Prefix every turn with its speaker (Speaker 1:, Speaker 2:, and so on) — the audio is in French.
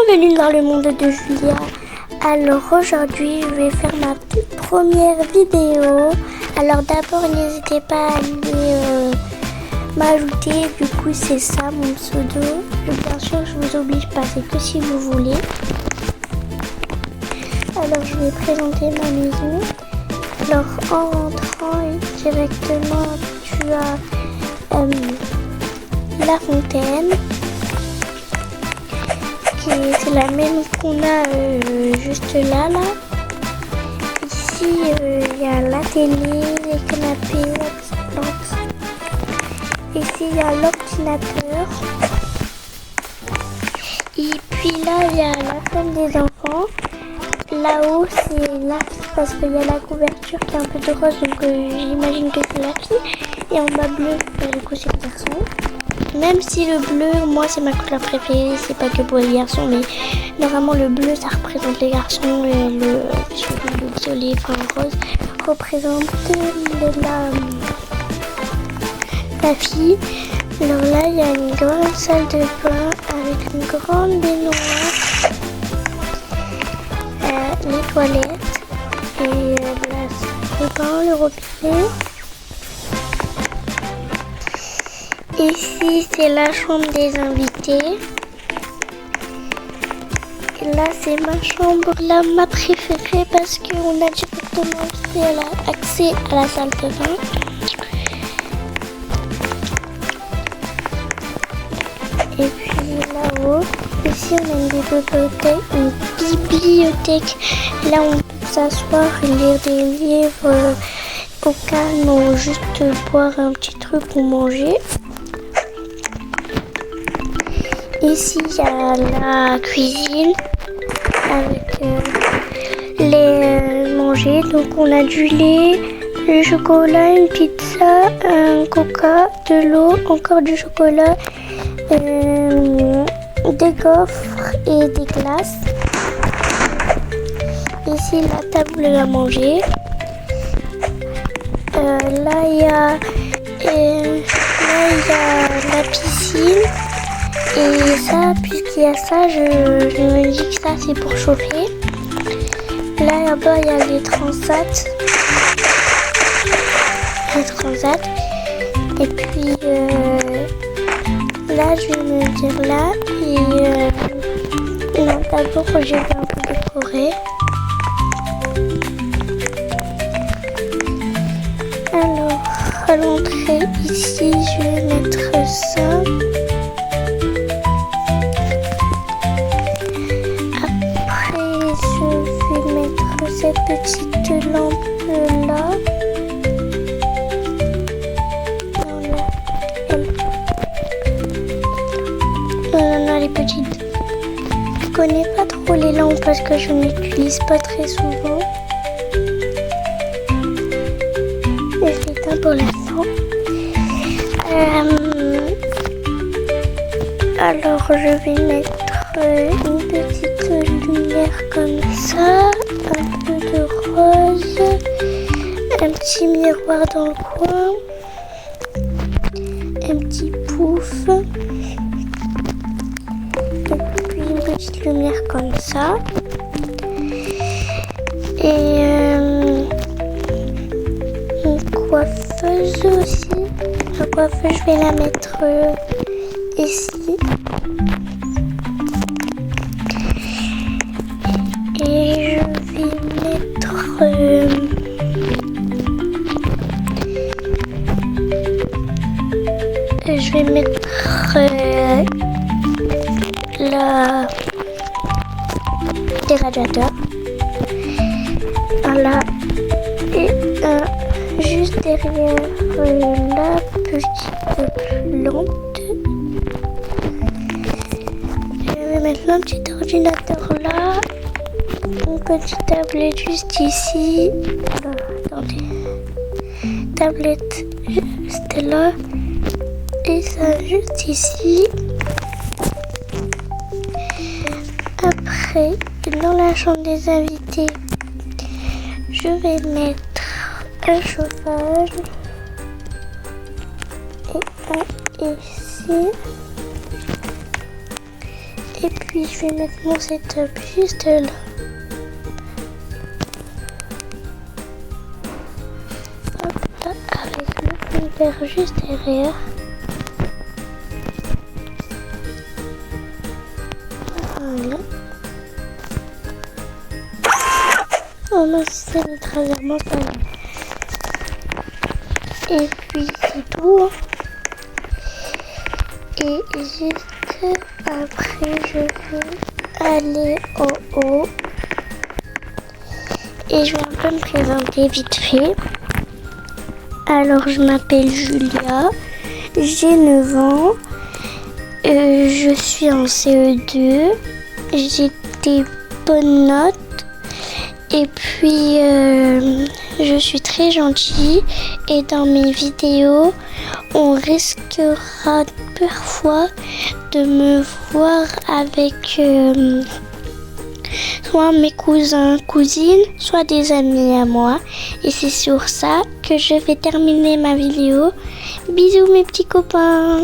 Speaker 1: Bienvenue dans le monde de Julia. Alors aujourd'hui je vais faire ma toute première vidéo. Alors d'abord n'hésitez pas à aller m'ajouter, du coup c'est ça mon pseudo. Bien sûr je vous oblige pas, c'est que si vous voulez. Alors je vais présenter ma maison. Alors en rentrant directement tu as la fontaine. C'est la même qu'on a juste là. Ici il y a la télé, les canapés, la plante. Ici il y a l'ordinateur. Et puis là il y a la chambre des enfants. Là-haut c'est la fille parce qu'il y a la couverture qui est un peu de rose, donc j'imagine que c'est la fille. Et en bas bleu, du coup c'est le garçon. Même si le bleu, moi c'est ma couleur préférée, c'est pas que pour les garçons, mais normalement le bleu ça représente les garçons et le violet, enfin le rose représente la fille. Alors là il y a une grande salle de bain avec une grande baignoire, les toilettes et la salle de bain, le robinet. Ici, c'est la chambre des invités. Et là, c'est ma chambre, là, ma préférée, parce qu'on a directement accès à la salle de bain. Et puis là-haut, ici, on a une bibliothèque. Là, on peut s'asseoir et lire des livres au calme ou juste boire un petit truc ou manger. Ici, il y a la cuisine avec les manger. Donc, on a du lait, du chocolat, une pizza, un coca, de l'eau, encore du chocolat, des gaufres et des glaces. Ici, la table à manger. Là, il y a la piscine. Et ça, puisqu'il y a ça, je me dis que ça c'est pour chauffer. Là-bas, il y a les transats. Et puis là, je vais me dire là. Et non, d'abord, je vais un peu décorer. Alors, à l'entrée, ici, je vais mettre ça. Cette petite lampe là. Non, les petites. Je connais pas trop les lampes parce que je n'utilise pas très souvent. Je l'éteins pour l'instant. Alors je vais mettre une petite lumière comme ça. Un peu de rose, un petit miroir dans le coin, un petit pouf, et puis une petite lumière comme ça. Et une coiffeuse aussi. La coiffeuse, je vais la mettre ici. Et je vais mettre des radiateurs. Voilà. Et juste derrière la petite plante, je vais mettre un petit ordinateur là. Une petite tablette juste ici. Attendez. Tablette juste là. Et ça juste ici. Après, dans la chambre des invités, je vais mettre un chauffage. Et un ici. Et puis je vais mettre mon setup juste là. Hop là, avec le fond vert juste derrière. Voilà. Oh non, ça ne vraiment pas là. Et puis c'est tout. Et juste après, je vais aller en haut. Et je vais un peu me présenter vite fait. Alors, je m'appelle Julia. J'ai 9 ans. Je suis en CE2. J'ai des bonnes notes. Et puis, je suis très gentille. Et dans mes vidéos, on risquera parfois de me voir avec soit mes cousins, cousines, soit des amis à moi. Et c'est sur ça que je vais terminer ma vidéo. Bisous mes petits copains!